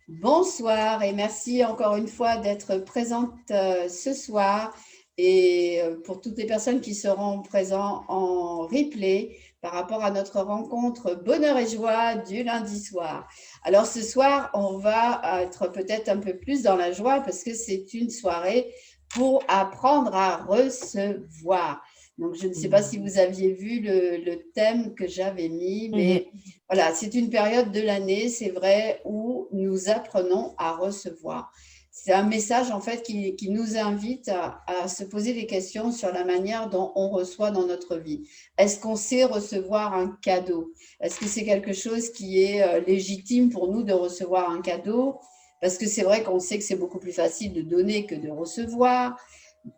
Bonsoir et merci encore une fois d'être présente ce soir et pour toutes les personnes qui seront présentes en replay par rapport à notre rencontre Bonheur et Joie du lundi soir. Alors ce soir, on va être peut-être un peu plus dans la joie parce que c'est une soirée pour apprendre à recevoir. Donc, je ne sais pas si vous aviez vu le thème que j'avais mis, mais voilà, c'est une période de l'année, c'est vrai, où nous apprenons à recevoir. C'est un message en fait qui nous invite à se poser des questions sur la manière dont on reçoit dans notre vie. Est-ce qu'on sait recevoir un cadeau? Est-ce que c'est quelque chose qui est légitime pour nous de recevoir un cadeau? Parce que c'est vrai qu'on sait que c'est beaucoup plus facile de donner que de recevoir.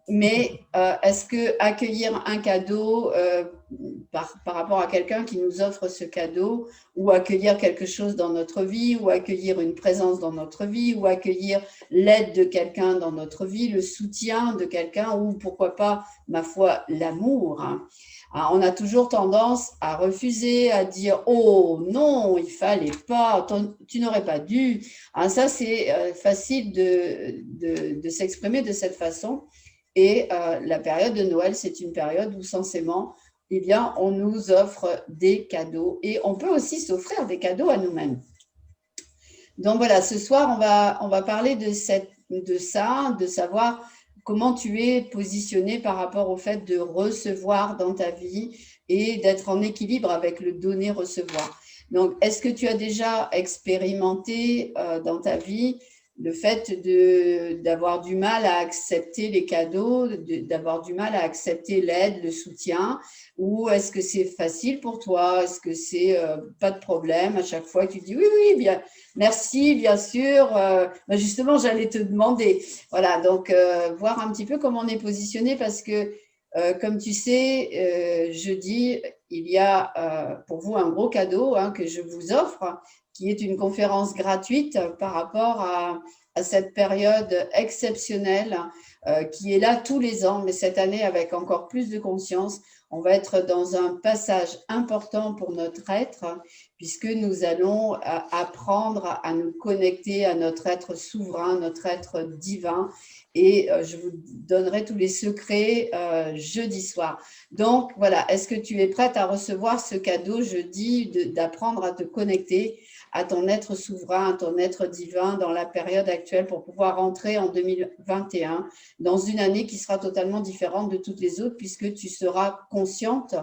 Mais est-ce que accueillir un cadeau par rapport à quelqu'un qui nous offre ce cadeau, ou accueillir quelque chose dans notre vie, ou accueillir une présence dans notre vie, ou accueillir l'aide de quelqu'un dans notre vie, le soutien de quelqu'un, ou pourquoi pas, ma foi, l'amour, hein. On a toujours tendance à refuser, à dire « Oh non, il fallait pas, tu n'aurais pas dû ». Ça, c'est facile de s'exprimer de cette façon. Et la période de Noël, c'est une période où censément, eh bien, on nous offre des cadeaux et on peut aussi s'offrir des cadeaux à nous-mêmes. Donc voilà, ce soir, on va parler de ça, de savoir comment tu es positionné par rapport au fait de recevoir dans ta vie et d'être en équilibre avec le donner-recevoir. Donc, est-ce que tu as déjà expérimenté dans ta vie le fait d'avoir du mal à accepter les cadeaux, d'avoir du mal à accepter l'aide, le soutien, ou est-ce que c'est facile pour toi? Est-ce que c'est pas de problème à chaque fois que tu dis oui, oui, bien, merci, bien sûr. Justement, j'allais te demander. Voilà, donc voir un petit peu comment on est positionné parce que, comme tu sais, jeudi, il y a pour vous un gros cadeau que je vous offre, qui est une conférence gratuite par rapport à cette période exceptionnelle qui est là tous les ans, mais cette année avec encore plus de conscience. On va être dans un passage important pour notre être, puisque nous allons apprendre à nous connecter à notre être souverain, notre être divin. Et je vous donnerai tous les secrets jeudi soir. Donc, voilà, est-ce que tu es prête à recevoir ce cadeau jeudi d'apprendre à te connecter à ton être souverain, à ton être divin dans la période actuelle pour pouvoir entrer en 2021 dans une année qui sera totalement différente de toutes les autres puisque tu seras consciente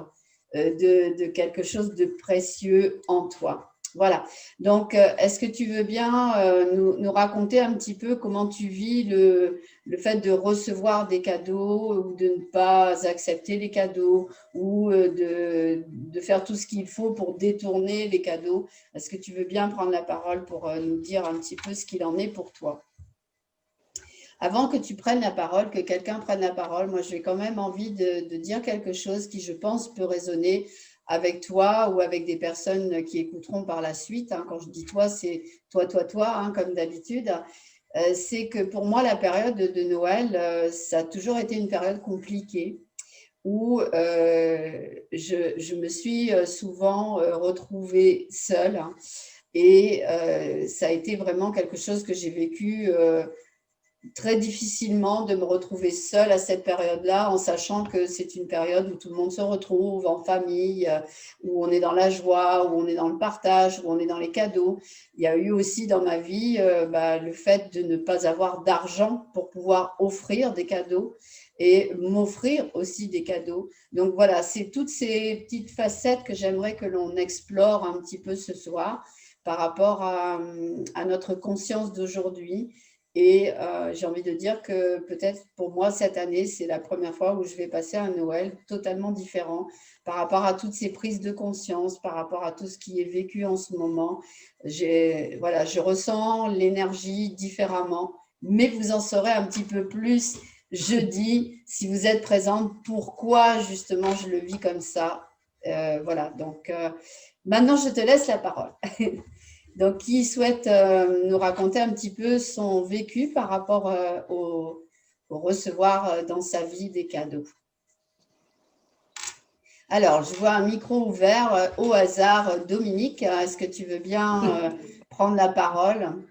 de quelque chose de précieux en toi. Voilà. Donc, est-ce que tu veux bien nous raconter un petit peu comment tu vis le fait de recevoir des cadeaux ou de ne pas accepter les cadeaux ou de faire tout ce qu'il faut pour détourner les cadeaux? Est-ce que tu veux bien prendre la parole pour nous dire un petit peu ce qu'il en est pour toi? Avant que tu prennes la parole, que quelqu'un prenne la parole, moi, j'ai quand même envie de dire quelque chose qui, je pense, peut résonner avec toi ou avec des personnes qui écouteront par la suite. Quand je dis toi, c'est toi, comme d'habitude. C'est que pour moi, la période de Noël, ça a toujours été une période compliquée où je me suis souvent retrouvée seule, et ça a été vraiment quelque chose que j'ai vécu très difficilement, de me retrouver seule à cette période-là, en sachant que c'est une période où tout le monde se retrouve en famille, où on est dans la joie, où on est dans le partage, où on est dans les cadeaux. Il y a eu aussi dans ma vie le fait de ne pas avoir d'argent pour pouvoir offrir des cadeaux et m'offrir aussi des cadeaux. Donc voilà, c'est toutes ces petites facettes que j'aimerais que l'on explore un petit peu ce soir par rapport à notre conscience d'aujourd'hui. Et j'ai envie de dire que peut-être pour moi, cette année, c'est la première fois où je vais passer un Noël totalement différent par rapport à toutes ces prises de conscience, par rapport à tout ce qui est vécu en ce moment. Voilà, je ressens l'énergie différemment, mais vous en saurez un petit peu plus jeudi si vous êtes présente. Pourquoi justement je le vis comme ça? Voilà, donc maintenant je te laisse la parole. Donc, qui souhaite nous raconter un petit peu son vécu par rapport au recevoir dans sa vie des cadeaux. Alors, je vois un micro ouvert au hasard. Dominique, est-ce que tu veux bien prendre la parole?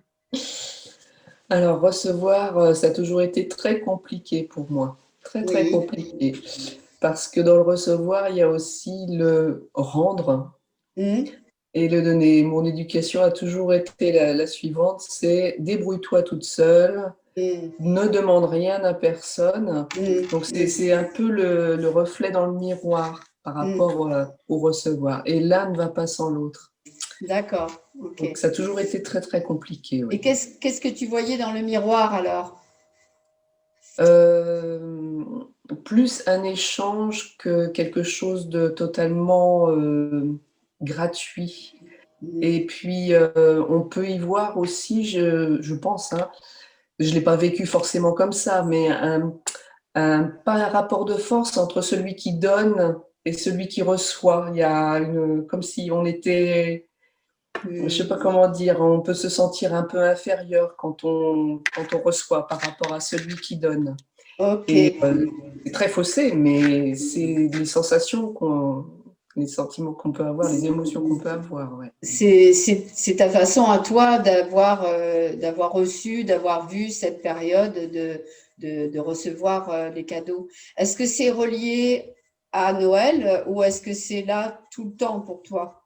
Alors, recevoir, ça a toujours été très compliqué pour moi. Très, très Oui. compliqué. Parce que dans le recevoir, il y a aussi le rendre Mhm. et le donner. Mon éducation a toujours été la suivante, c'est débrouille-toi toute seule, Mhm. ne demande rien à personne. Donc, Mhm. c'est un peu le reflet dans le miroir par Mhm. rapport au recevoir. Et l'un ne va pas sans l'autre. D'accord, ok. Donc, ça a toujours été très, très compliqué, Et oui. qu'est-ce que tu voyais dans le miroir alors? Euh, Plus un échange que quelque chose de totalement gratuit. Mhm. Et puis, on peut y voir aussi, je pense, hein, je ne l'ai pas vécu forcément comme ça, mais pas un rapport de force entre celui qui donne et celui qui reçoit. Il y a comme si on était, je ne sais pas Mhm. comment dire, on peut se sentir un peu inférieur quand on reçoit par rapport à celui qui donne. Ok. Et c'est très faussé, mais c'est les sensations les sentiments qu'on peut avoir, les émotions qu'on peut avoir, ouais. C'est ta façon à toi d'avoir reçu, d'avoir vu cette période de recevoir les cadeaux. Est-ce que c'est relié à Noël ou est-ce que c'est là tout le temps pour toi?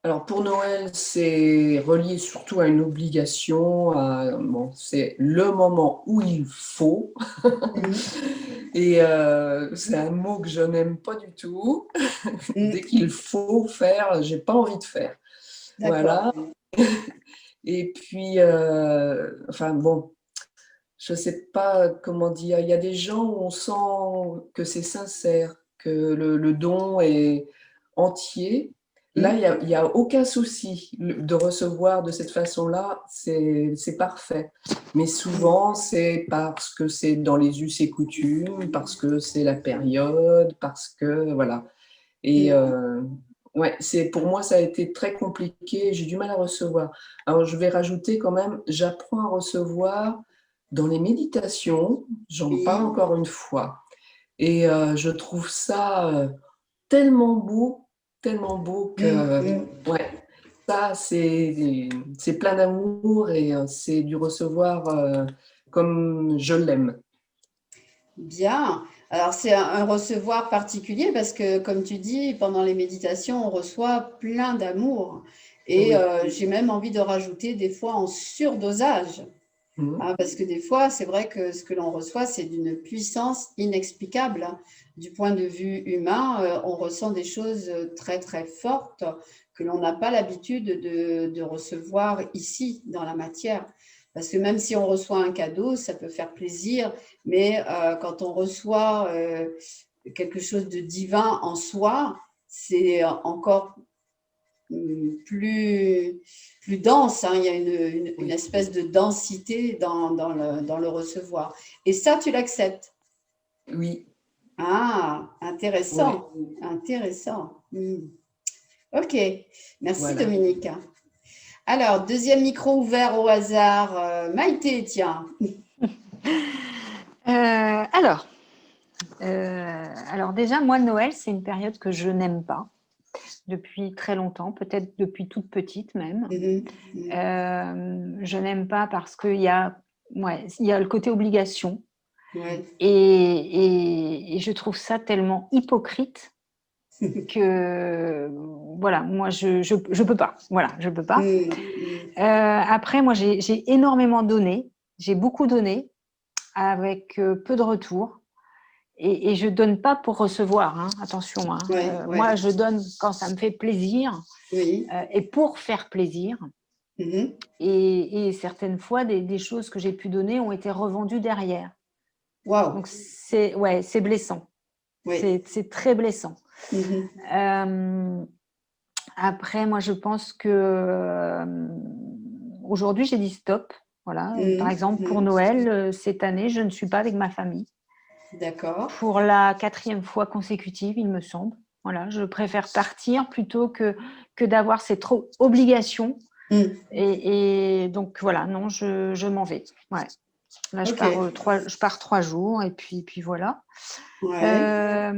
Alors pour Noël, c'est relié surtout à une obligation. Bon, c'est le moment où il faut. Mhm. Et c'est un mot que je n'aime pas du tout. Dès Mhm. qu'il faut faire, j'ai pas envie de faire. D'accord. Voilà. Et puis, enfin bon, je sais pas comment dire. Il y a des gens où on sent que c'est sincère, que le don est entier. Là, Mhm. il y a aucun souci de recevoir de cette façon-là, c'est parfait. Mais Mhm. souvent, c'est parce que c'est dans les us et coutumes, parce que c'est la période, parce que voilà. Et Mhm. ouais, pour moi, ça a été très compliqué. J'ai du mal à recevoir. Alors, je vais rajouter quand même, j'apprends à recevoir dans les méditations. J'en parle Oui. encore une fois. Et je trouve ça tellement beau Mhm. que, Mhm. ouais, ça, c'est plein d'amour et c'est du recevoir comme je l'aime. Bien. Alors, c'est un recevoir particulier parce que, comme tu dis, pendant les méditations, on reçoit plein d'amour. Et Oui. j'ai même envie de rajouter des fois en surdosage. Mhm. Hein, parce que des fois, c'est vrai que ce que l'on reçoit, c'est d'une puissance inexplicable. Hein. Du point de vue humain, on ressent des choses très, très fortes que l'on n'a pas l'habitude de recevoir ici, dans la matière. Parce que même si on reçoit un cadeau, ça peut faire plaisir, mais quand on reçoit quelque chose de divin en soi, c'est encore plus, plus dense, hein. Il y a une Oui. espèce de densité dans le recevoir. Et ça, tu l'acceptes. Oui. Ah, Ouais. intéressant, intéressant. Ok, merci Voilà. Dominique. Alors, deuxième micro ouvert au hasard. Maïté, tiens. Euh, alors, alors déjà, moi, Noël, c'est une période que je n'aime pas depuis très longtemps, peut-être depuis toute petite même. Mhm, mhm. Je n'aime pas parce il y a le côté obligation Ouais. et je trouve ça tellement hypocrite que voilà, moi, je peux pas. Voilà, je peux pas. Mhm, Après, moi, j'ai énormément donné, j'ai beaucoup donné avec peu de retour. Et je donne pas pour recevoir, hein, attention. Hein. ouais, Moi, ouais. je donne quand ça me fait plaisir Oui. et pour faire plaisir. Mhm. Et certaines fois, des choses que j'ai pu donner ont été revendues derrière. Waouh. Donc, c'est blessant. Oui. C'est très blessant. Mhm. Euh, Après, moi, je pense que aujourd'hui, j'ai dit stop. Voilà. Par Mhm, exemple, pour mhm. Noël, cette année, je ne suis pas avec ma famille. D'accord. Pour la 4e fois consécutive, il me semble. Voilà, je préfère partir plutôt que d'avoir cette obligation. Mhm. Et donc, voilà, non, je m'en vais. Ouais. Là, Ok. je pars 3 jours et puis voilà. Ouais.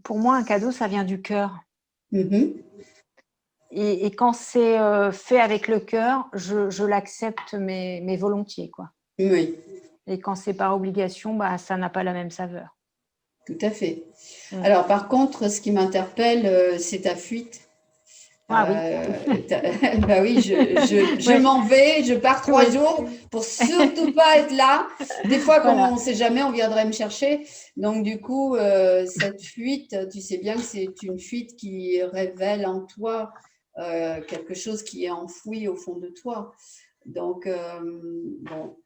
Pour moi, un cadeau, ça vient du cœur. Mhm. Et quand c'est fait avec le cœur, je l'accepte, mais volontiers, quoi. Oui, Et quand c'est par obligation, bah, ça n'a pas la même saveur. tout à fait. Mm. Alors, par contre, ce qui m'interpelle, c'est ta fuite. Ah oui. Bah oui, je Ouais. m'en vais, je pars 3 Oui. jours pour surtout pas être là. Des fois, comme Voilà. on ne sait jamais, on viendrait me chercher. Donc, du coup, cette fuite, tu sais bien que c'est une fuite qui révèle en toi quelque chose qui est enfoui au fond de toi. Donc, bon,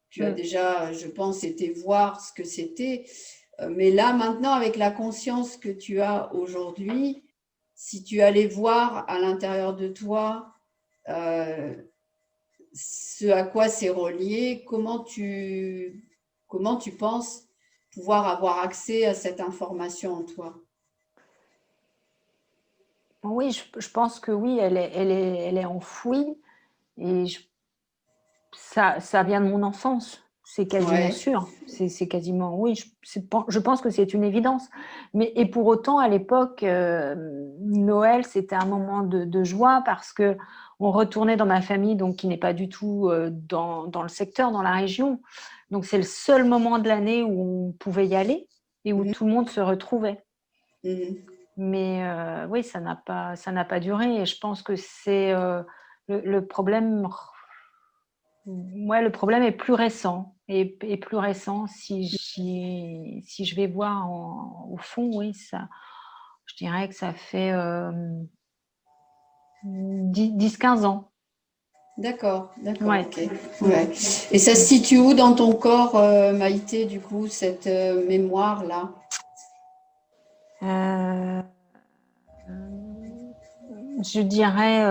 tu as déjà, je pense, été voir ce que c'était. Mais là, maintenant, avec la conscience que tu as aujourd'hui, si tu allais voir à l'intérieur de toi ce à quoi c'est relié, comment tu penses pouvoir avoir accès à cette information en toi? Oui, je pense que oui, elle est enfouie et ça vient de mon enfance. C'est quasiment Ouais. sûr. C'est quasiment, oui, je pense que c'est une évidence. Et pour autant, à l'époque, Noël, c'était un moment de joie parce que on retournait dans ma famille, donc qui n'est pas du tout dans le secteur, dans la région. Donc c'est le seul moment de l'année où on pouvait y aller et où Mhm. tout le monde se retrouvait. Mhm. Mais oui, ça n'a pas duré. Et je pense que c'est le problème. Ouais, le problème est plus récent. Et plus récent, si je vais voir au fond, oui, ça, je dirais que ça fait 10-15 ans. D'accord, Ouais. ok. Ouais. Et ça se situe où dans ton corps, Maïté, du coup, cette mémoire-là? Euh, je dirais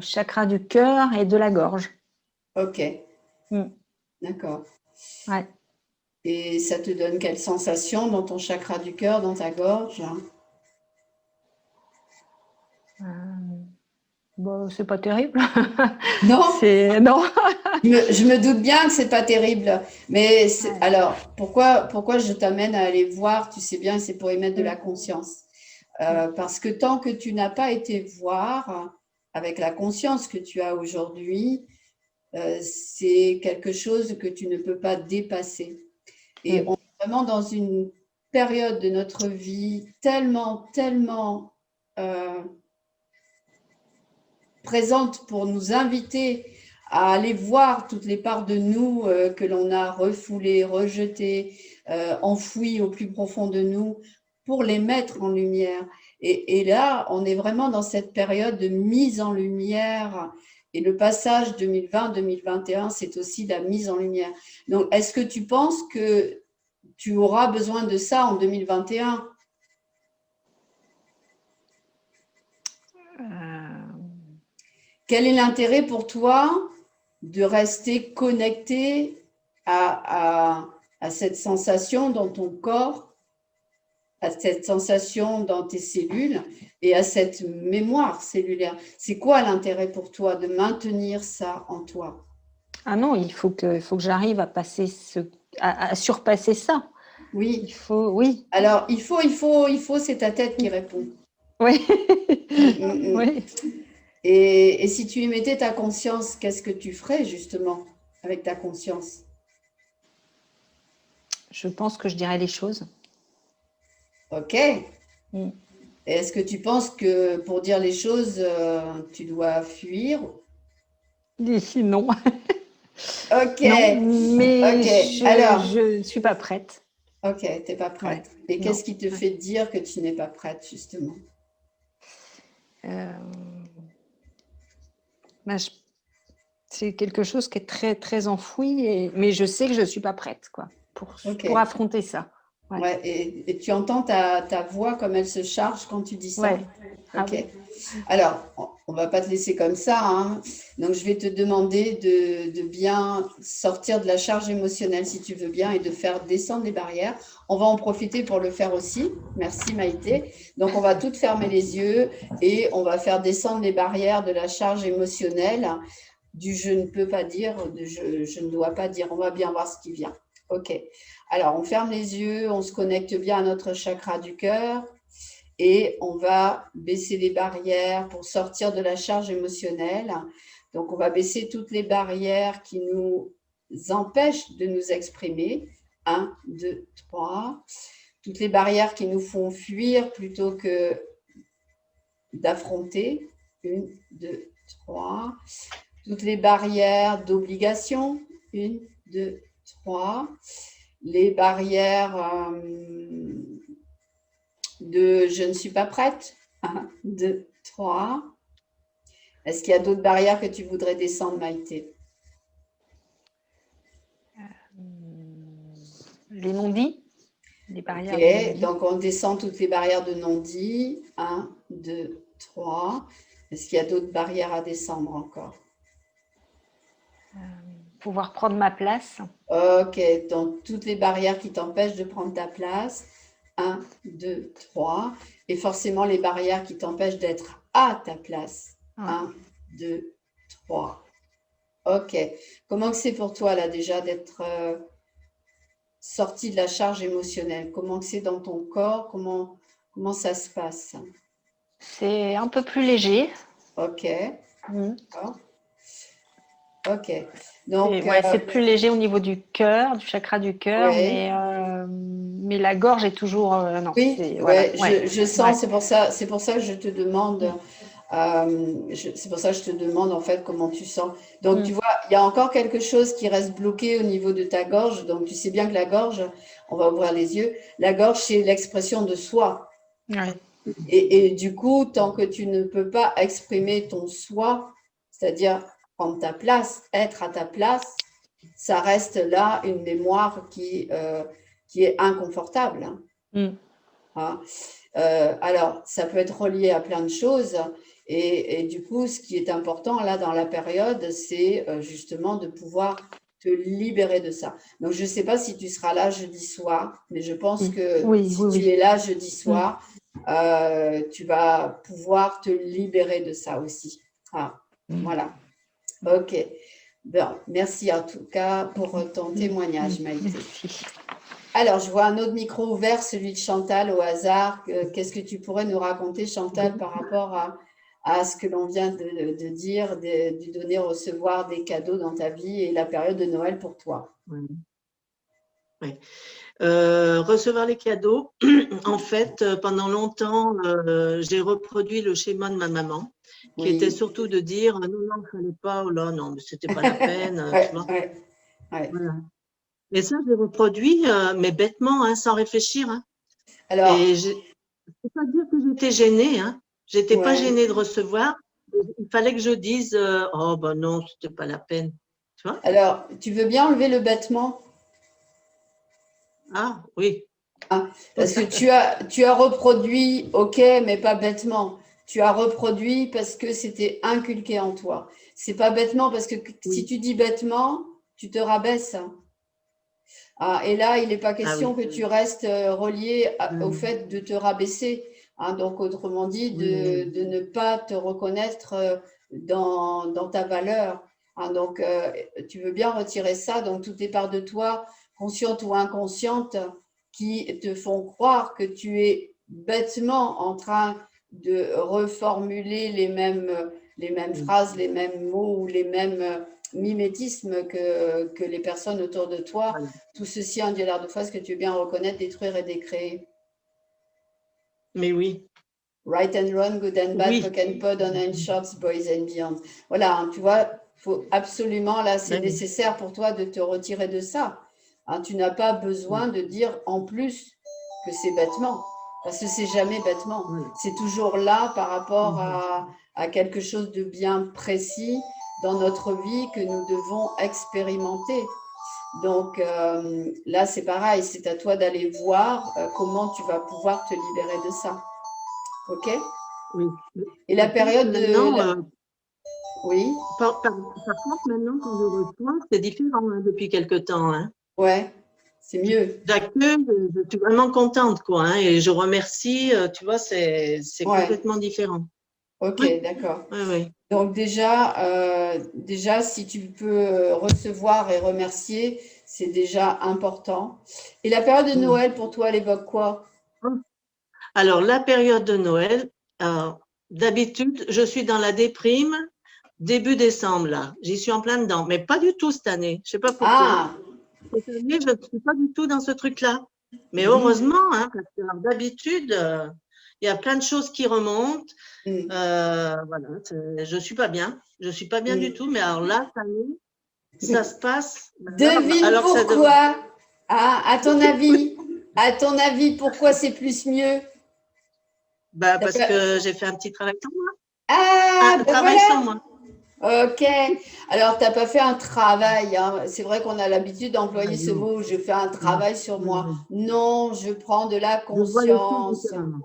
chakra du cœur et de la gorge. Ok, Mm. d'accord. Ouais. Et ça te donne quelle sensation dans ton chakra du cœur, dans ta gorge? Bon, c'est pas terrible. Non, Non. je me doute bien que c'est pas terrible. Mais Ouais. alors, pourquoi je t'amène à aller voir? Tu sais bien, c'est pour y mettre de la conscience. Parce que tant que tu n'as pas été voir avec la conscience que tu as aujourd'hui, c'est quelque chose que tu ne peux pas dépasser. Et on est vraiment dans une période de notre vie tellement, tellement présente pour nous inviter à aller voir toutes les parts de nous que l'on a refoulées, rejetées, enfouies au plus profond de nous, pour les mettre en lumière. Et là, on est vraiment dans cette période de mise en lumière. Et le passage 2020-2021, c'est aussi la mise en lumière. Donc, est-ce que tu penses que tu auras besoin de ça en 2021? Quel est l'intérêt pour toi de rester connecté à cette sensation dans ton corps, à cette sensation dans tes cellules et à cette mémoire cellulaire? C'est quoi l'intérêt pour toi de maintenir ça en toi? Ah non, il faut que j'arrive à passer à surpasser ça. Oui. Il faut, oui. Alors, il faut, c'est ta tête qui répond. Oui. Oui. Et si tu y mettais ta conscience, qu'est-ce que tu ferais justement avec ta conscience? Je pense que je dirais les choses. Ok. Et est-ce que tu penses que pour dire les choses, tu dois fuir? Non. Ok. Non, mais Ok. Alors, je ne suis pas prête. ok, tu n'es pas Ouais. prête. Et Non. qu'est-ce qui te fait dire que tu n'es pas prête, justement? Ben, c'est quelque chose qui est très, très enfoui, mais je sais que je ne suis pas prête quoi, Ok. pour affronter ça. Ouais. Ouais, et tu entends ta voix comme elle se charge quand tu dis ça? Ouais. Ah Ok. oui. Alors, on ne va pas te laisser comme ça, hein. Donc, je vais te demander de bien sortir de la charge émotionnelle, si tu veux bien, et de faire descendre les barrières. On va en profiter pour le faire aussi. Merci, Maïté. Donc, on va toutes fermer les yeux et on va faire descendre les barrières de la charge émotionnelle, du je ne peux pas dire, de je ne dois pas dire. On va bien voir ce qui vient. OK. Alors, on ferme les yeux, on se connecte bien à notre chakra du cœur. et on va baisser les barrières pour sortir de la charge émotionnelle. Donc, on va baisser toutes les barrières qui nous empêchent de nous exprimer. 1, 2, 3. Toutes les barrières qui nous font fuir plutôt que d'affronter. 1, 2, 3. Toutes les barrières d'obligation. 1, 2, 3. Les barrières de je ne suis pas prête. 1, 2, 3. Est-ce qu'il y a d'autres barrières que tu voudrais descendre, Maïté? Les non-dits, les barrières. Ok, donc on descend toutes les barrières de non-dits. 1, 2, 3. Est-ce qu'il y a d'autres barrières à descendre encore? Pouvoir prendre ma place. Ok, donc toutes les barrières qui t'empêchent de prendre ta place. 1, 2, 3. Et forcément les barrières qui t'empêchent d'être à ta place. 1, 2, 3. Ok. Comment c'est pour toi là déjà d'être sorti de la charge émotionnelle? Comment c'est dans ton corps? Comment ça se passe? C'est un peu plus léger. Ok. Ok. Donc, c'est plus léger au niveau du cœur, du chakra du cœur, mais la gorge est toujours. Non, oui, je sens. Ouais. C'est pour ça que je te demande. C'est pour ça que je te demande en fait comment tu sens. Donc tu vois, il y a encore quelque chose qui reste bloqué au niveau de ta gorge. Donc tu sais bien que la gorge, on va ouvrir les yeux. La gorge, c'est l'expression de soi. Ouais. Et du coup, tant que tu ne peux pas exprimer ton soi, c'est-à-dire prendre ta place, être à ta place, ça reste là une mémoire qui est inconfortable. Alors, ça peut être relié à plein de choses. Et du coup, ce qui est important là dans la période, c'est justement de pouvoir te libérer de ça. Donc, je ne sais pas si tu seras là jeudi soir, mais je pense que tu es là jeudi soir, tu vas pouvoir te libérer de ça aussi. Voilà. Ok. Bon, merci en tout cas pour ton témoignage, Maïté. Alors, je vois un autre micro ouvert, celui de Chantal au hasard. Qu'est-ce que tu pourrais nous raconter, Chantal, par rapport à ce que l'on vient de dire, du donner, recevoir des cadeaux dans ta vie et la période de Noël pour toi? Oui. Recevoir les cadeaux, en fait, pendant longtemps, j'ai reproduit le schéma de ma maman, qui était surtout de dire non, il ne fallait pas, oh là, non, mais c'était pas la peine. Tu vois. Voilà. Et ça, j'ai reproduit, mais bêtement, hein, sans réfléchir. Hein. Alors, et je ne peux pas dire que j'étais gênée. Hein. Je n'étais pas gênée de recevoir. Il fallait que je dise oh, ben non, c'était pas la peine. Tu vois. Alors, tu veux bien enlever le bêtement? Ah, oui. Parce que tu as reproduit, ok, mais pas bêtement. Tu as reproduit parce que c'était inculqué en toi. C'est pas bêtement parce que si tu dis bêtement, tu te rabaisses. Et là, il n'est pas question que tu restes relié au fait de te rabaisser. Donc, autrement dit, de ne pas te reconnaître dans ta valeur. Donc, tu veux bien retirer ça. Donc, toutes les parts de toi, conscientes ou inconscientes, qui te font croire que tu es bêtement en train de reformuler les mêmes phrases, les mêmes mots ou les mêmes mimétismes que les personnes autour de toi. Tout ceci en dialogue de phase que tu veux bien reconnaître, détruire et décréer. Mais oui. Right and wrong, good and bad, poke and pod, on and shorts, boys and beyond. Voilà, tu vois, faut absolument, là, c'est nécessaire pour toi de te retirer de ça. Tu n'as pas besoin de dire en plus que c'est bêtement, parce que c'est jamais bêtement. C'est toujours là par rapport à quelque chose de bien précis dans notre vie que nous devons expérimenter. Donc là, c'est pareil, c'est à toi d'aller voir comment tu vas pouvoir te libérer de ça. Ok? Oui. Et la période de... Oui. Par contre, maintenant, quand je reçois, c'est différent depuis quelque temps. Hein. Ouais, c'est mieux. J'accueille, je suis vraiment contente, quoi. Hein, et je remercie, tu vois, c'est complètement différent. Ok, d'accord. Oui. Donc déjà, si tu peux recevoir et remercier, c'est déjà important. Et la période de Noël, pour toi, elle évoque quoi? Alors, la période de Noël, d'habitude, je suis dans la déprime début décembre, là. J'y suis en plein dedans, mais pas du tout cette année. Je ne sais pas pourquoi. Ah, Cette année, je ne suis pas du tout dans ce truc-là. Mais Mhm. heureusement, hein, parce que d'habitude, il y a plein de choses qui remontent. Mhm. Voilà, je ne suis pas bien. Je ne suis pas bien Mhm. du tout. Mais alors là, cette année, ça se passe. Devine Alors que ça devrait- pourquoi. Ah, à ton avis, pourquoi c'est plus mieux? Bah, T'as parce pas- que j'ai fait un petit travail sur moi. Ah, Un ben travail sur moi. voilà. Ok. Alors, tu n'as pas fait un travail, hein. C'est vrai qu'on a l'habitude d'employer ce mot, je fais un travail sur moi. Non, je prends de la Je vois les choses conscience. différemment.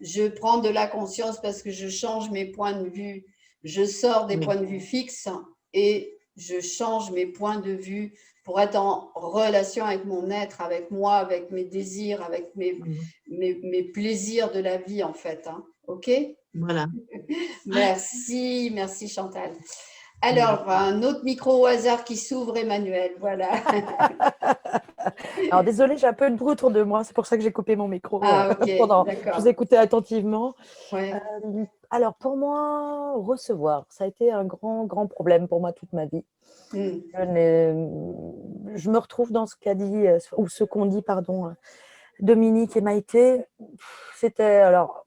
Je prends de la conscience parce que je change mes points de vue. Je sors des Oui. points de vue fixes et je change mes points de vue pour être en relation avec mon être, avec moi, avec mes désirs, avec mes plaisirs de la vie, en fait. Hein. OK? Voilà. Merci, merci Chantal. Alors, un autre micro au hasard qui s'ouvre, Emmanuel. Voilà. Alors, désolée, j'ai un peu de bruit autour de moi. C'est pour ça que j'ai coupé mon micro Ah, ok, pendant. Je d'accord. vous écoutais attentivement. Ouais. Alors, pour moi, recevoir, ça a été un grand, grand problème pour moi toute ma vie. Mm. Je me retrouve dans ce qu'a dit, ou ce qu'ont dit, pardon, Dominique et Maïté. C'était alors,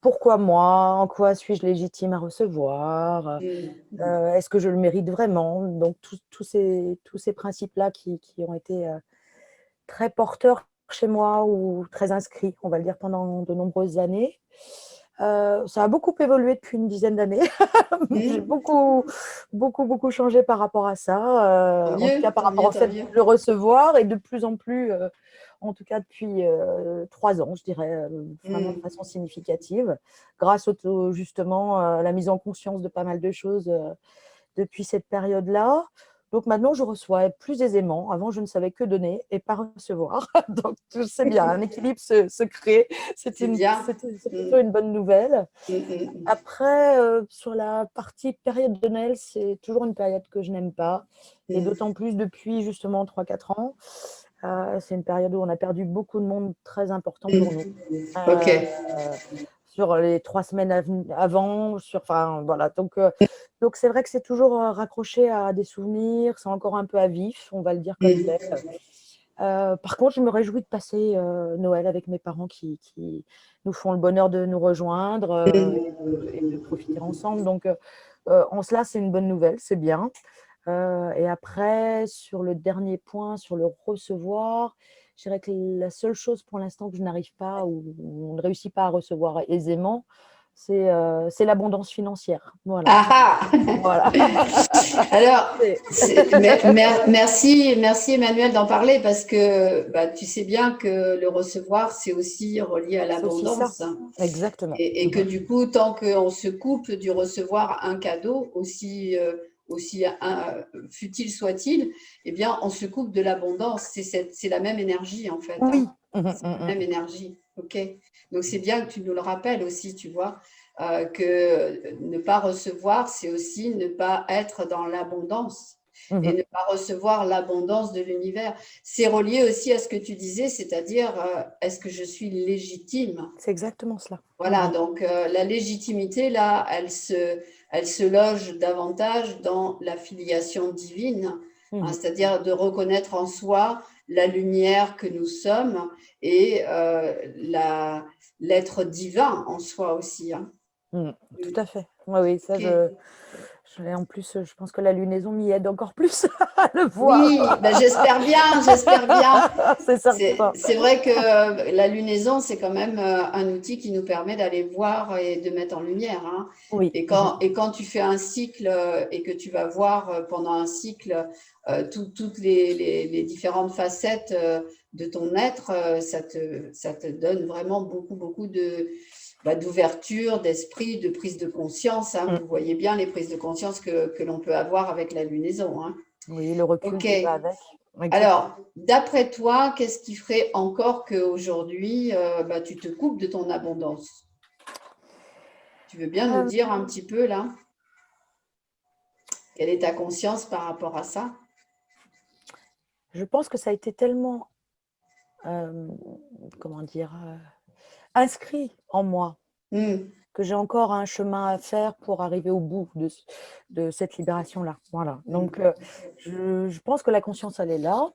pourquoi moi? En quoi suis-je légitime à recevoir? Est-ce que je le mérite vraiment? Donc, tous ces principes-là qui ont été très porteurs chez moi ou très inscrits, on va le dire, pendant de nombreuses années. Ça a beaucoup évolué depuis une dizaine d'années. J'ai beaucoup changé par rapport à ça. En tout cas, par rapport au fait de le recevoir et de plus en plus, en tout cas depuis 3 ans, je dirais, vraiment de façon significative, grâce justement à la mise en conscience de pas mal de choses depuis cette période-là. Donc maintenant, je reçois plus aisément. Avant, je ne savais que donner et pas recevoir. Donc, c'est bien, un équilibre se crée. C'est plutôt une bonne nouvelle. Après, sur la partie période de Noël, c'est toujours une période que je n'aime pas. Et d'autant plus depuis justement 3-4 ans. C'est une période où on a perdu beaucoup de monde très important pour nous. Ok. Sur les 3 semaines avant, enfin voilà. Donc c'est vrai que c'est toujours raccroché à des souvenirs, c'est encore un peu à vif, on va le dire comme tel. Par contre, je me réjouis de passer Noël avec mes parents qui nous font le bonheur de nous rejoindre et de profiter ensemble. Donc en cela, c'est une bonne nouvelle, c'est bien. Et après, sur le dernier point, sur le recevoir, je dirais que la seule chose pour l'instant que je n'arrive pas ou on ne réussit pas à recevoir aisément, c'est l'abondance financière. Voilà. Ah, voilà. Alors, merci Emmanuel d'en parler parce que bah, tu sais bien que le recevoir, c'est aussi relié à l'abondance. Exactement. Et que du coup, tant qu'on se coupe du recevoir un cadeau, aussi futile soit-il, eh bien, on se coupe de l'abondance. C'est la même énergie, en fait. Oui. C'est la même énergie. OK. Donc, c'est bien que tu nous le rappelles aussi, tu vois, que ne pas recevoir, c'est aussi ne pas être dans l'abondance. Et ne pas recevoir l'abondance de l'univers. C'est relié aussi à ce que tu disais, c'est-à-dire, est-ce que je suis légitime? C'est exactement cela. Voilà, donc la légitimité, là, elle se loge davantage dans la filiation divine, hein, c'est-à-dire de reconnaître en soi la lumière que nous sommes et l'être divin en soi aussi. Hein. Tout à fait. Oui, ça, en plus, je pense que la lunaison m'y aide encore plus à le voir. Oui, ben j'espère bien. C'est certain. C'est vrai que la lunaison, c'est quand même un outil qui nous permet d'aller voir et de mettre en lumière. Hein. Oui. Et quand tu fais un cycle et que tu vas voir pendant un cycle toutes les différentes facettes de ton être, ça te donne vraiment beaucoup d'ouverture, d'esprit, de prise de conscience. Hein. Vous voyez bien les prises de conscience que l'on peut avoir avec la lunaison. Hein. Oui, le recul qui va avec. Exactement. Alors, d'après toi, qu'est-ce qui ferait encore qu'aujourd'hui, tu te coupes de ton abondance? Tu veux bien nous dire un petit peu là? Quelle est ta conscience par rapport à ça? Je pense que ça a été tellement, comment dire, inscrit en moi, Mm. que j'ai encore un chemin à faire pour arriver au bout de cette libération-là. Voilà. Donc, je pense que la conscience, elle est là.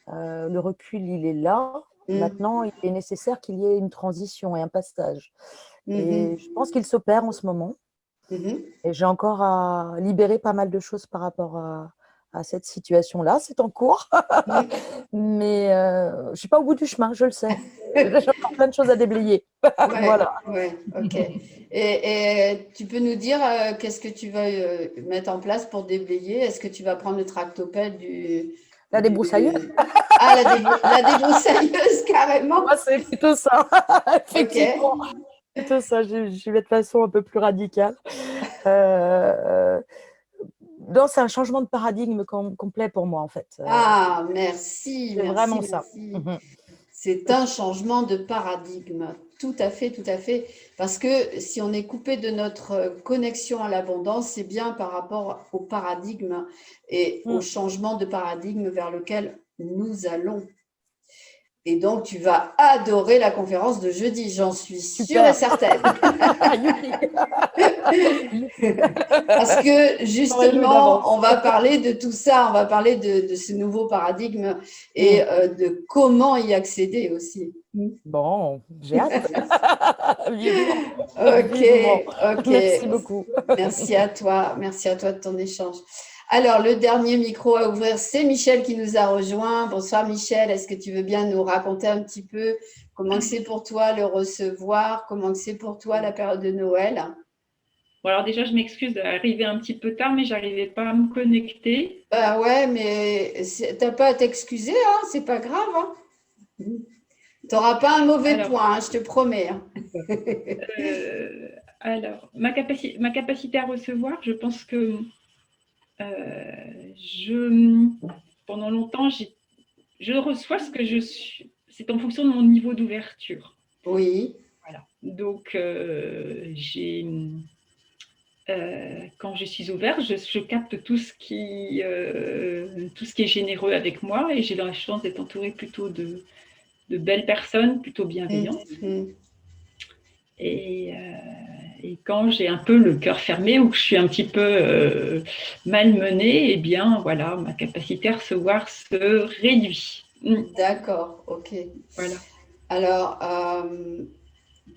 Le recul, il est là. Maintenant, il est nécessaire qu'il y ait une transition et un passage. Et je pense qu'il s'opère en ce moment. Et j'ai encore à libérer pas mal de choses par rapport à cette situation-là. C'est en cours. Mais je ne suis pas au bout du chemin, je le sais. J'ai encore plein de choses à déblayer. Voilà. Ouais, ok. Et tu peux nous dire qu'est-ce que tu vas mettre en place pour déblayer? Est-ce que tu vas prendre le tractopelle La débroussailleuse. Ah, la débroussailleuse, carrément. Moi, c'est plutôt ça. Effectivement. Ok. Plutôt ça. Je vais de façon un peu plus radicale. Non, c'est un changement de paradigme complet pour moi, en fait. Ah, merci, C'est merci, vraiment ça. merci. C'est un changement de paradigme. Tout à fait, tout à fait. Parce que si on est coupé de notre connexion à l'abondance, c'est bien par rapport au paradigme et au changement de paradigme vers lequel nous allons. Et donc, tu vas adorer la conférence de jeudi, j'en suis sûre et certaine. Parce que justement, on va parler de tout ça, on va parler de ce nouveau paradigme et de comment y accéder aussi. Bon, j'ai hâte. Ok. Merci beaucoup. Merci à toi de ton échange. Alors, le dernier micro à ouvrir, c'est Michel qui nous a rejoint. Bonsoir Michel, est-ce que tu veux bien nous raconter un petit peu comment c'est pour toi le recevoir, comment c'est pour toi la période de Noël? Bon, alors déjà, je m'excuse d'arriver un petit peu tard, mais j'arrivais pas à me connecter. Bah ouais, mais t'as pas à t'excuser, hein, c'est pas grave. Hein. T'auras pas un mauvais point, hein, je te promets. Hein. Alors, ma capacité à recevoir, je pense que pendant longtemps, je reçois ce que je suis. C'est en fonction de mon niveau d'ouverture. Oui. Voilà. Donc, quand je suis ouverte, je capte tout ce qui est généreux avec moi et j'ai la chance d'être entourée plutôt de belles personnes, plutôt bienveillantes. Et quand j'ai un peu le cœur fermé ou que je suis un petit peu malmenée, eh bien, voilà, ma capacité à recevoir se réduit. D'accord, ok. Voilà. Alors,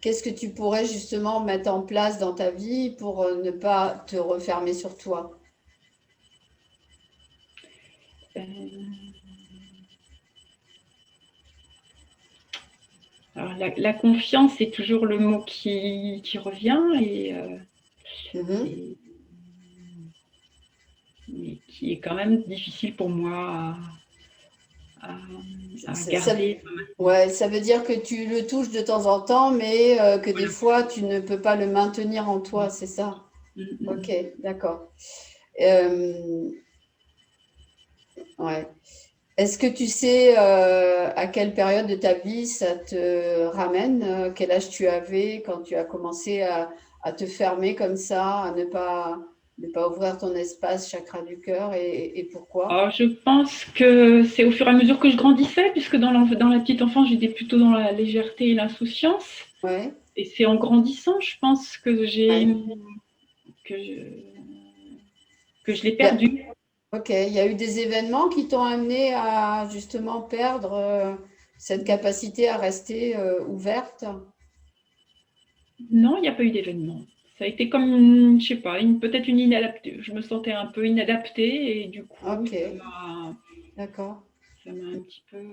qu'est-ce que tu pourrais justement mettre en place dans ta vie pour ne pas te refermer sur toi? Alors, la confiance est toujours le mot qui revient et qui est quand même difficile pour moi à garder. Ouais, ça veut dire que tu le touches de temps en temps, mais que des fois, tu ne peux pas le maintenir en toi, c'est ça? Ok, d'accord. Ouais. Est-ce que tu sais à quelle période de ta vie ça te ramène? Quel âge tu avais quand tu as commencé à te fermer comme ça, à ne pas ouvrir ton espace chakra du cœur et pourquoi? Alors, je pense que c'est au fur et à mesure que je grandissais, puisque dans la petite enfance, j'étais plutôt dans la légèreté et l'insouciance. Ouais. Et c'est en grandissant, je pense que que je l'ai perdu. Ok, il y a eu des événements qui t'ont amené à justement perdre cette capacité à rester ouverte? Non, il n'y a pas eu d'événement. Ça a été comme, je sais pas, peut-être une inadaptée. Je me sentais un peu inadaptée et du coup, D'accord. Ça m'a un petit peu...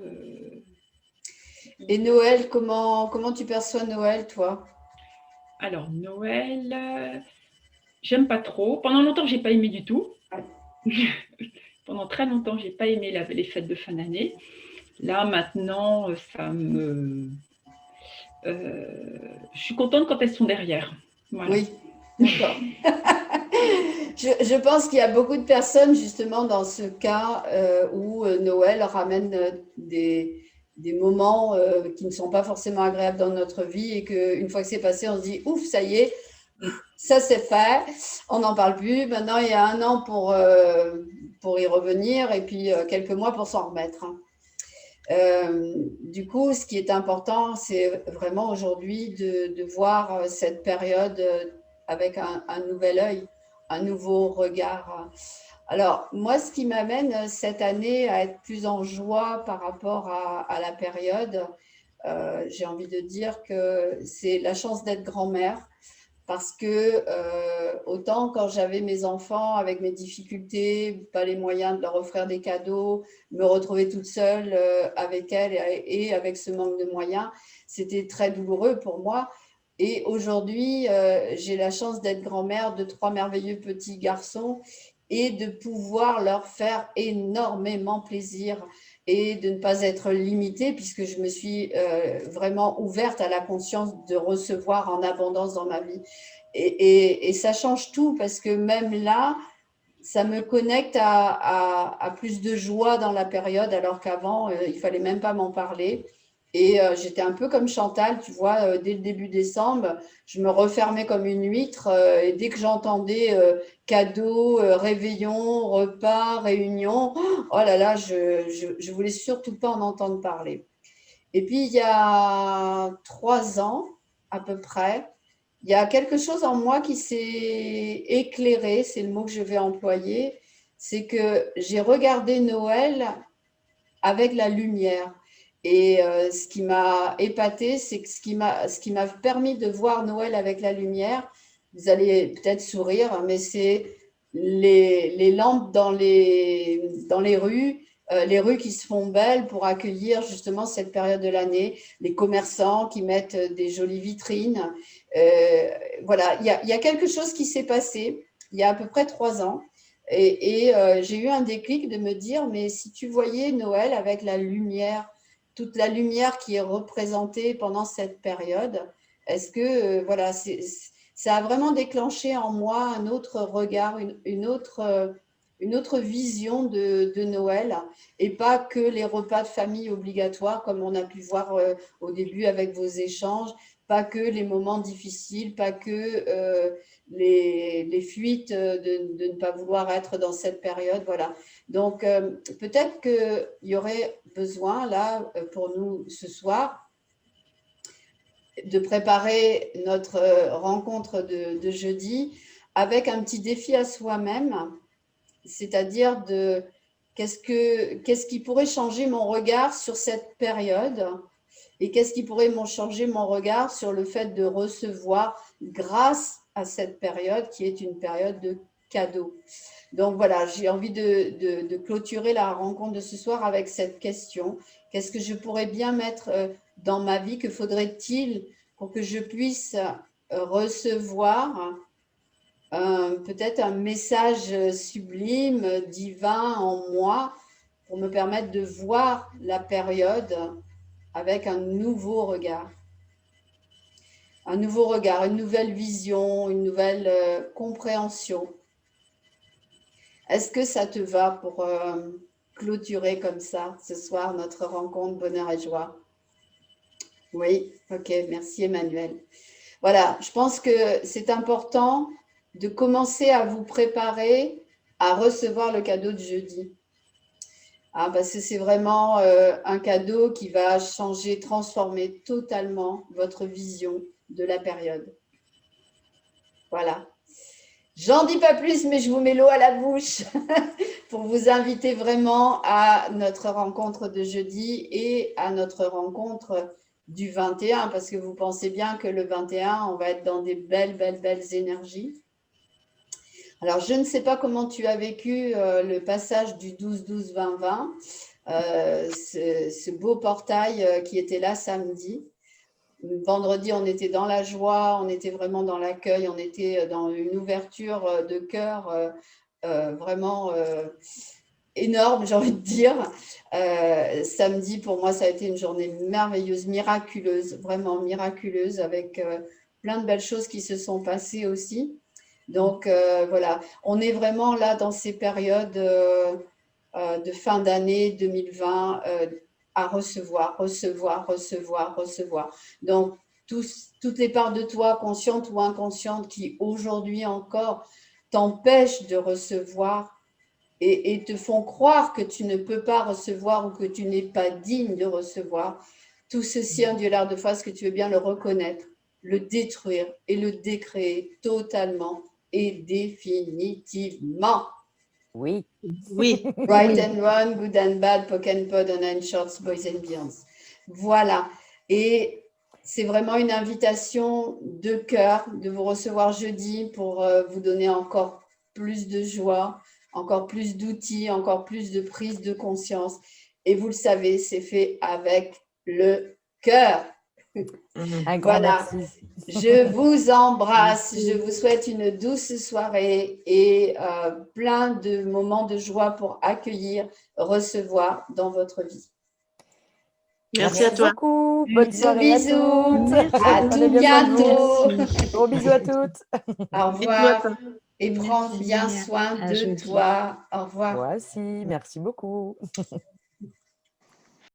Et Noël, comment tu perçois Noël, toi? Alors, Noël, j'aime pas trop. Pendant longtemps, j'ai pas aimé du tout. Pendant très longtemps, j'ai pas aimé les fêtes de fin d'année. Là, maintenant, je suis contente quand elles sont derrière. Voilà. Oui, d'accord. Je pense qu'il y a beaucoup de personnes, justement, dans ce cas où Noël ramène des moments qui ne sont pas forcément agréables dans notre vie et qu'une fois que c'est passé, on se dit, ouf, ça y est, ça c'est fait, on n'en parle plus. Maintenant, il y a 1 an pour y revenir et puis quelques mois pour s'en remettre. Hein. Du coup, ce qui est important, c'est vraiment aujourd'hui de voir cette période avec un nouvel œil, un nouveau regard. Alors, moi, ce qui m'amène cette année à être plus en joie par rapport à la période, j'ai envie de dire que c'est la chance d'être grand-mère. Parce que autant quand j'avais mes enfants avec mes difficultés, pas les moyens de leur offrir des cadeaux, me retrouver toute seule avec elles et avec ce manque de moyens, c'était très douloureux pour moi. Et aujourd'hui, j'ai la chance d'être grand-mère de 3 merveilleux petits garçons et de pouvoir leur faire énormément plaisir et de ne pas être limitée puisque je me suis vraiment ouverte à la conscience de recevoir en abondance dans ma vie. Et ça change tout parce que même là, ça me connecte à plus de joie dans la période alors qu'avant, il fallait même pas m'en parler. Et j'étais un peu comme Chantal, tu vois, dès le début décembre, je me refermais comme une huître et dès que j'entendais cadeaux, réveillons, repas, réunions, oh là là, je voulais surtout pas en entendre parler. Et puis, il y a 3 ans, à peu près, il y a quelque chose en moi qui s'est éclairé, c'est le mot que je vais employer, c'est que j'ai regardé Noël avec la lumière. Et ce qui m'a épatée, c'est que ce qui m'a permis de voir Noël avec la lumière, vous allez peut-être sourire, mais c'est les lampes dans les les rues qui se font belles pour accueillir justement cette période de l'année, les commerçants qui mettent des jolies vitrines. Euh, voilà, il y a quelque chose qui s'est passé il y a à peu près 3 ans. J'ai eu un déclic de me dire, mais si tu voyais Noël avec la lumière, toute la lumière qui est représentée pendant cette période, est-ce que, voilà, ça a vraiment déclenché en moi un autre regard, une autre vision de Noël, et pas que les repas de famille obligatoires, comme on a pu voir au début avec vos échanges, pas que les moments difficiles, pas que les fuites de ne pas vouloir être dans cette période. Voilà. Donc, peut-être qu'il y aurait besoin, là, pour nous ce soir, de préparer notre rencontre de jeudi avec un petit défi à soi-même, c'est-à-dire de qu'est-ce qui pourrait changer mon regard sur cette période et qu'est-ce qui pourrait changer mon regard sur le fait de recevoir grâce à cette période qui est une période de cadeaux. Donc voilà, j'ai envie de clôturer la rencontre de ce soir avec cette question. Qu'est-ce que je pourrais bien mettre dans ma vie? Que faudrait-il pour que je puisse recevoir peut-être un message sublime, divin en moi pour me permettre de voir la période avec un nouveau regard. Un nouveau regard, une nouvelle vision, une nouvelle compréhension. Est-ce que ça te va pour clôturer comme ça ce soir notre rencontre bonheur et joie? Oui, ok, merci Emmanuel. Voilà, je pense que c'est important de commencer à vous préparer à recevoir le cadeau de jeudi. Parce que c'est vraiment un cadeau qui va changer, transformer totalement votre vision de la période. Voilà. J'en dis pas plus, mais je vous mets l'eau à la bouche pour vous inviter vraiment à notre rencontre de jeudi et à notre rencontre du 21, parce que vous pensez bien que le 21, on va être dans des belles, belles, belles énergies. Alors, je ne sais pas comment tu as vécu le passage du 12-12-20-20, ce beau portail qui était là samedi. Vendredi, on était dans la joie, on était vraiment dans l'accueil, on était dans une ouverture de cœur vraiment énorme, j'ai envie de dire. Samedi, pour moi, ça a été une journée merveilleuse, miraculeuse, vraiment miraculeuse, avec plein de belles choses qui se sont passées aussi. Donc, voilà, on est vraiment là dans ces périodes de fin d'année 2020 à recevoir. Donc, toutes les parts de toi, conscientes ou inconscientes, qui aujourd'hui encore t'empêchent de recevoir, et te font croire que tu ne peux pas recevoir ou que tu n'es pas digne de recevoir. Tout ceci, un Dieu l'art de foi, est-ce que tu veux bien le reconnaître, le détruire et le décréer totalement et définitivement. Oui. Oui. Right and wrong, good and bad, poke and pod, on and shorts, boys and beyonds. Voilà. Et c'est vraiment une invitation de cœur de vous recevoir jeudi pour vous donner encore plus de joie, encore plus d'outils, encore plus de prise de conscience. Et vous le savez, c'est fait avec le cœur. Un grand Voilà. merci. Je vous embrasse, je vous souhaite une douce soirée et plein de moments de joie pour accueillir, recevoir dans votre vie. Merci à toi. Beaucoup. Bonne Bisous, soirée à bisous. toutes. À Prenez tout bien soin de vous. bientôt. Gros bisous à toutes. Au Bisous à revoir. toi. Et prends Merci, bien soin à de jeudi. toi. Au revoir. Moi aussi. Merci beaucoup.